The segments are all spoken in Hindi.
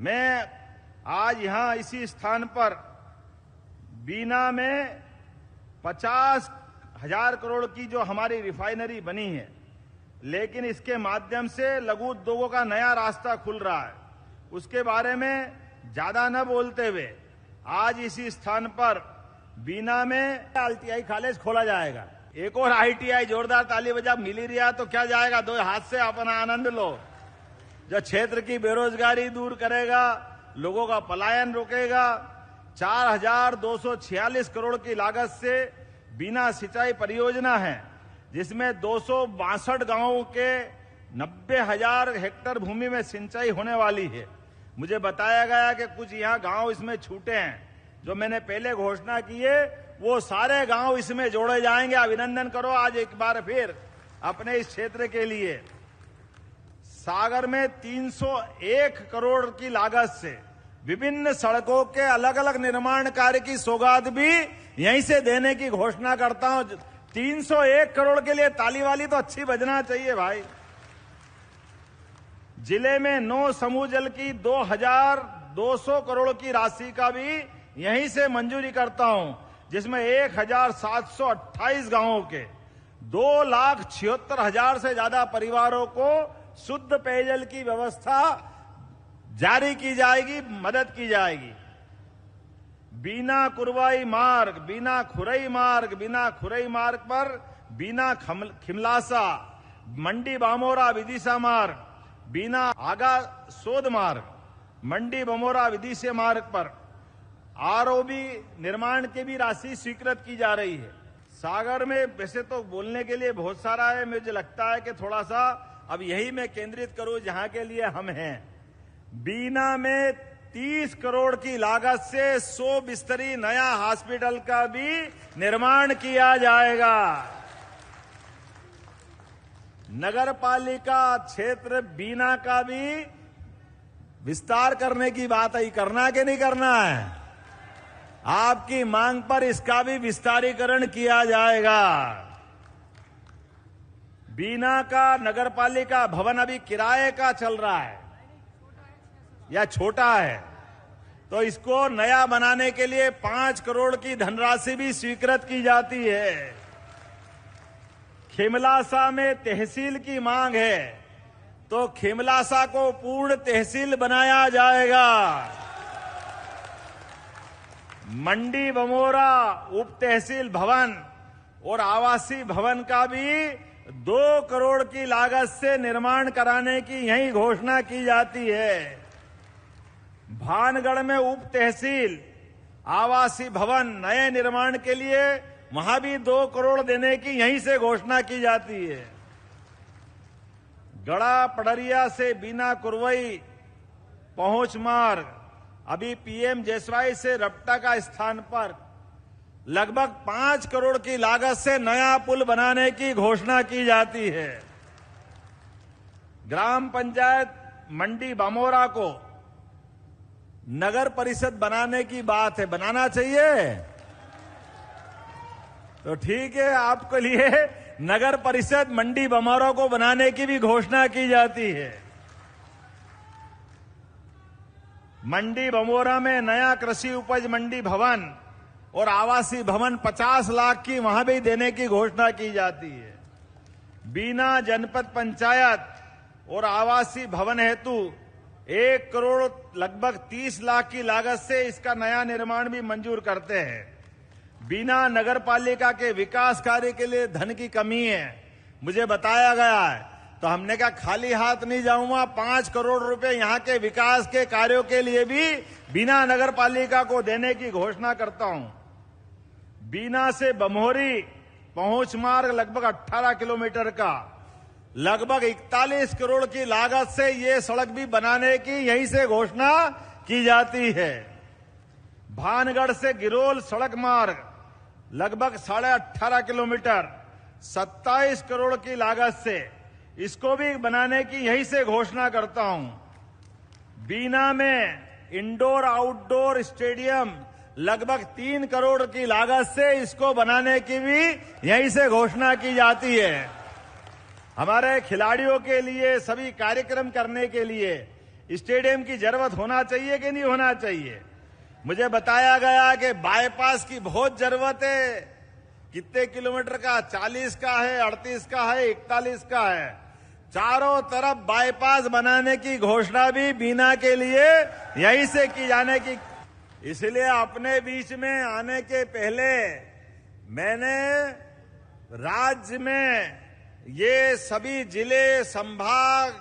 मैं आज यहां इसी स्थान पर बीना में 50,000 करोड़ की जो हमारी रिफाइनरी बनी है, लेकिन इसके माध्यम से लघु उद्योगों का नया रास्ता खुल रहा है। उसके बारे में ज्यादा न बोलते हुए आज इसी स्थान पर बीना में ITI कॉलेज खोला जाएगा। एक और ITI, जोरदार ताली बजा, मिल ही रहा तो क्या जाएगा, दो हाथ से अपना आनंद लो। जो क्षेत्र की बेरोजगारी दूर करेगा, लोगों का पलायन रोकेगा। 4,246 करोड़ की लागत से बीना सिंचाई परियोजना है, जिसमें 262 गांवों के 90,000 हेक्टेयर भूमि में सिंचाई होने वाली है। मुझे बताया गया कि कुछ यहां गांव इसमें छूटे हैं। जो मैंने पहले घोषणा की है वो सारे गांव इसमें जोड़े जाएंगे। अभिनंदन करो आज एक बार फिर अपने इस क्षेत्र के लिए। सागर में 301 करोड़ की लागत से विभिन्न सड़कों के अलग अलग निर्माण कार्य की सौगात भी यहीं से देने की घोषणा करता हूं। 301 करोड़ के लिए ताली वाली तो अच्छी बजना चाहिए भाई। जिले में 9 समूह जल की 2,200 करोड़ की राशि का भी यहीं से मंजूरी करता हूं, जिसमें 1,728 गांवों के 2,76,000 से ज्यादा परिवारों को शुद्ध पेयजल की व्यवस्था जारी की जाएगी, मदद की जाएगी। बीना कुरवाई मार्ग, बीना खुरई मार्ग पर बीना खिमलासा, मंडी बामोरा विदिशा मार्ग, बीना आगा सोद मार्ग, मंडी बमोरा विदिशा मार्ग पर ROB निर्माण की भी राशि स्वीकृत की जा रही है। सागर में वैसे तो बोलने के लिए बहुत सारा है, मुझे लगता है कि थोड़ा सा अब यही मैं केंद्रित करूं जहां के लिए हम हैं। बीना में 30 करोड़ की लागत से 100 बिस्तरी नया हॉस्पिटल का भी निर्माण किया जाएगा। नगर पालिका क्षेत्र बीना का भी विस्तार करने की बात है, करना कि नहीं करना है? आपकी मांग पर इसका भी विस्तारीकरण किया जाएगा। बीना का नगर पालिका भवन अभी किराए का चल रहा है या छोटा है, तो इसको नया बनाने के लिए 5 करोड़ की धनराशि भी स्वीकृत की जाती है। खिमलासा में तहसील की मांग है, तो खिमलासा को पूर्ण तहसील बनाया जाएगा। मंडी बमोरा उप तहसील भवन और आवासीय भवन का भी 2 करोड़ की लागत से निर्माण कराने की यही घोषणा की जाती है। भानगढ़ में उप तहसील आवासीय भवन नए निर्माण के लिए वहां भी 2 करोड़ देने की यहीं से घोषणा की जाती है। गड़ा पड़रिया से बीना कुरवई पहुंच मार्ग, अभी PM जेसवाई से रपटा का स्थान पर लगभग 5 करोड़ की लागत से नया पुल बनाने की घोषणा की जाती है। ग्राम पंचायत मंडी बमोरा को नगर परिषद बनाने की बात है, बनाना चाहिए तो ठीक है, आपके लिए नगर परिषद मंडी बमोरा को बनाने की भी घोषणा की जाती है। मंडी बमोरा में नया कृषि उपज मंडी भवन और आवासीय भवन 50 लाख की वहां भी देने की घोषणा की जाती है। बीना जनपद पंचायत और आवासीय भवन हेतु 1 करोड़ लगभग 30 लाख की लागत से इसका नया निर्माण भी मंजूर करते हैं। बीना नगर पालिका के विकास कार्य के लिए धन की कमी है, मुझे बताया गया है, तो हमने कहा खाली हाथ नहीं जाऊंगा। 5 करोड़ रुपए यहां के विकास के कार्यों के लिए भी बीना नगर पालिका को देने की घोषणा करता हूं। बीना से बमोरी पहुंच मार्ग लगभग 18 किलोमीटर का लगभग 41 करोड़ की लागत से ये सड़क भी बनाने की यहीं से घोषणा की जाती है। भानगढ़ से गिरोल सड़क मार्ग लगभग 18.5 किलोमीटर 27 करोड़ की लागत से इसको भी बनाने की यहीं से घोषणा करता हूं। बीना में इंडोर आउटडोर स्टेडियम लगभग 3 करोड़ की लागत से इसको बनाने की भी यहीं से घोषणा की जाती है। हमारे खिलाड़ियों के लिए सभी कार्यक्रम करने के लिए स्टेडियम की जरूरत होना चाहिए कि नहीं होना चाहिए? मुझे बताया गया कि बाईपास की बहुत जरूरत है। कितने किलोमीटर का? 40 का है, 38 का है, 41 का है। चारों तरफ बाईपास बनाने की घोषणा भी बीना के लिए यहीं से की जाने की। इसलिए अपने बीच में आने के पहले मैंने राज्य में ये सभी जिले, संभाग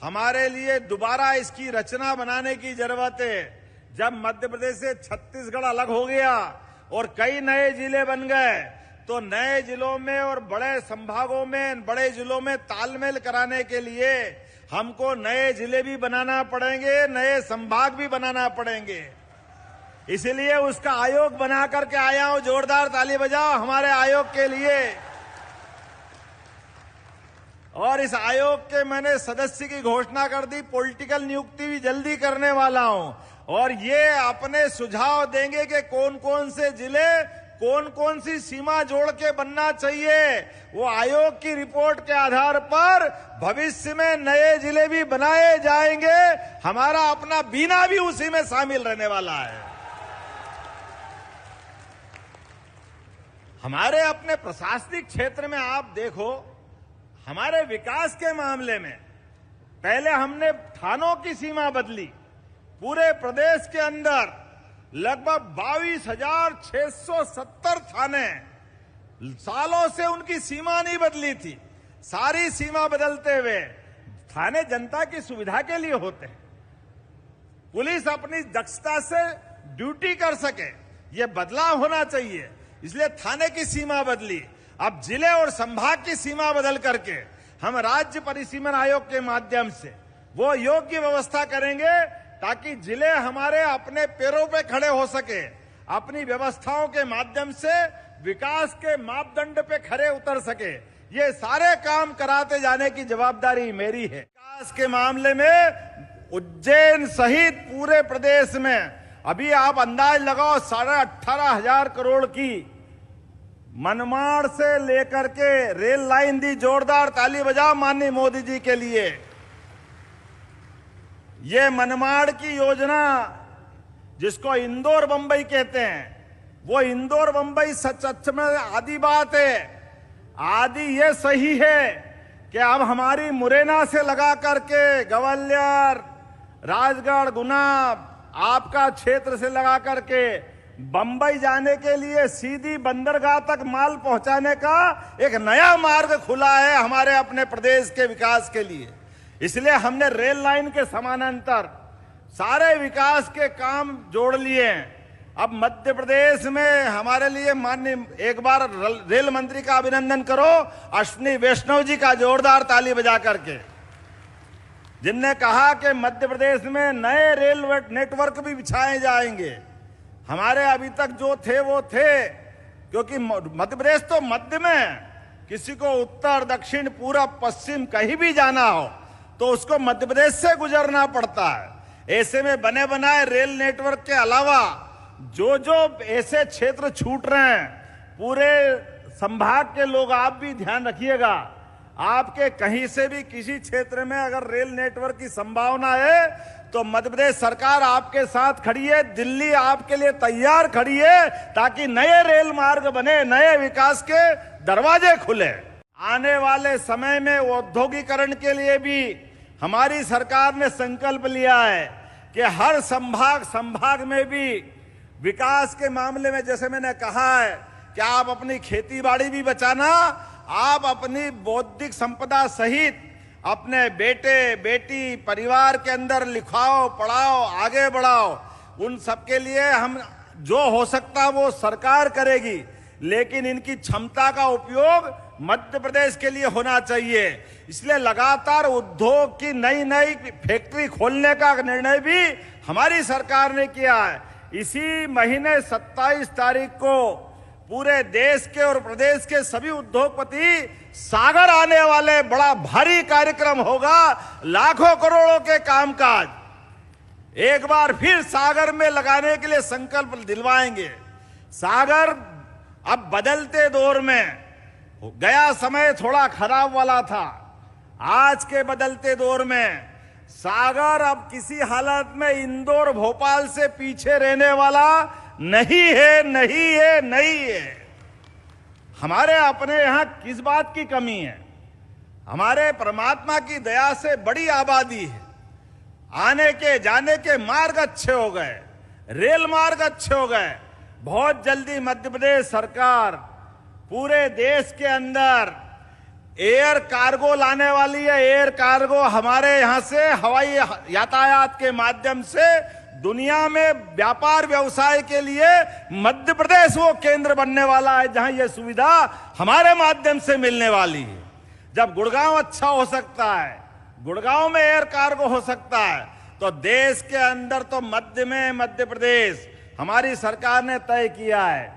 हमारे लिए दोबारा इसकी रचना बनाने की जरूरत है। जब मध्य प्रदेश से छत्तीसगढ़ अलग हो गया और कई नए जिले बन गए, तो नए जिलों में और बड़े संभागों में, बड़े जिलों में तालमेल कराने के लिए हमको नए जिले भी बनाना पड़ेंगे, नए संभाग भी बनाना पड़ेंगे। इसलिए उसका आयोग बना करके आया हूं। जोरदार ताली बजाओ हमारे आयोग के लिए। और इस आयोग के मैंने सदस्य की घोषणा कर दी। पॉलिटिकल नियुक्ति भी जल्दी करने वाला हूं। और ये अपने सुझाव देंगे कि कौन कौन से जिले, कौन कौन सी सीमा जोड़ के बनना चाहिए। वो आयोग की रिपोर्ट के आधार पर भविष्य में नए जिले भी बनाए जाएंगे। हमारा अपना बीना भी उसी में शामिल रहने वाला है। हमारे अपने प्रशासनिक क्षेत्र में आप देखो, हमारे विकास के मामले में पहले हमने थानों की सीमा बदली। पूरे प्रदेश के अंदर लगभग 22,670 थाने, सालों से उनकी सीमा नहीं बदली थी। सारी सीमा बदलते हुए थाने जनता की सुविधा के लिए होते हैं, पुलिस अपनी दक्षता से ड्यूटी कर सके, ये बदलाव होना चाहिए। इसलिए थाने की सीमा बदली। अब जिले और संभाग की सीमा बदल करके हम राज्य परिसीमन आयोग के माध्यम से वो योग्य व्यवस्था करेंगे ताकि जिले हमारे अपने पैरों पे खड़े हो सके, अपनी व्यवस्थाओं के माध्यम से विकास के मापदंड पे खड़े उतर सके। ये सारे काम कराते जाने की जवाबदारी मेरी है। विकास के मामले में उज्जैन सहित पूरे प्रदेश में अभी आप अंदाज लगाओ 18,500 करोड़ की मनमाड़ से लेकर के रेल लाइन दी। जोरदार ताली बजाओ माननीय मोदी जी के लिए। ये मनमाड़ की योजना जिसको इंदौर बंबई कहते हैं, वो इंदौर बंबई सच में आदि बात है। आदि ये सही है कि अब हमारी मुरैना से लगा करके ग्वालियर, राजगढ़, गुना, आपका क्षेत्र से लगा करके बंबई जाने के लिए सीधी बंदरगाह तक माल पहुंचाने का एक नया मार्ग खुला है हमारे अपने प्रदेश के विकास के लिए। इसलिए हमने रेल लाइन के समानांतर सारे विकास के काम जोड़ लिए। अब मध्य प्रदेश में हमारे लिए माननीय, एक बार रेल मंत्री का अभिनंदन करो, अश्विनी वैष्णव जी का, जोरदार ताली बजा करके, जिनने कहा कि मध्य प्रदेश में नए रेल नेटवर्क भी बिछाए जाएंगे। हमारे अभी तक जो थे वो थे, क्योंकि मध्य प्रदेश तो मध्य में, किसी को उत्तर, दक्षिण, पूरब, पश्चिम कहीं भी जाना हो तो उसको मध्य प्रदेश से गुजरना पड़ता है। ऐसे में बने बनाए रेल नेटवर्क के अलावा जो जो ऐसे क्षेत्र छूट रहे हैं, पूरे संभाग के लोग आप भी ध्यान रखिएगा। आपके कहीं से भी किसी क्षेत्र में अगर रेल नेटवर्क की संभावना है तो मध्य प्रदेश सरकार आपके साथ खड़ी है, दिल्ली आपके लिए तैयार खड़ी है, ताकि नए रेल मार्ग बने, नए विकास के दरवाजे खुले। आने वाले समय में औद्योगिकरण के लिए भी हमारी सरकार ने संकल्प लिया है कि हर संभाग में भी विकास के मामले में, जैसे मैंने कहा है कि आप अपनी खेती बाड़ी भी बचाना, आप अपनी बौद्धिक संपदा सहित अपने बेटे बेटी परिवार के अंदर लिखाओ, पढ़ाओ, आगे बढ़ाओ। उन सबके लिए हम जो हो सकता वो सरकार करेगी, लेकिन इनकी क्षमता का उपयोग मध्य प्रदेश के लिए होना चाहिए। इसलिए लगातार उद्योग की नई नई फैक्ट्री खोलने का निर्णय भी हमारी सरकार ने किया है। इसी महीने 27 तारीख को पूरे देश के और प्रदेश के सभी उद्योगपति सागर आने वाले, बड़ा भारी कार्यक्रम होगा, लाखों करोड़ों के कामकाज एक बार फिर सागर में लगाने के लिए संकल्प दिलवाएंगे। सागर अब बदलते दौर में, गया समय थोड़ा खराब वाला था, आज के बदलते दौर में सागर अब किसी हालत में इंदौर भोपाल से पीछे रहने वाला नहीं है, नहीं है, नहीं है। हमारे अपने यहां किस बात की कमी है? हमारे परमात्मा की दया से बड़ी आबादी है, आने के जाने के मार्ग अच्छे हो गए, रेल मार्ग अच्छे हो गए। बहुत जल्दी मध्य प्रदेश सरकार पूरे देश के अंदर एयर कार्गो लाने वाली है। एयर कार्गो हमारे यहां से हवाई यातायात के माध्यम से दुनिया में व्यापार व्यवसाय के लिए मध्य प्रदेश वो केंद्र बनने वाला है जहां ये सुविधा हमारे माध्यम से मिलने वाली है। जब गुड़गांव अच्छा हो सकता है, गुड़गांव में एयर कार्गो हो सकता है, तो देश के अंदर तो मध्य में मध्य प्रदेश हमारी सरकार ने तय किया है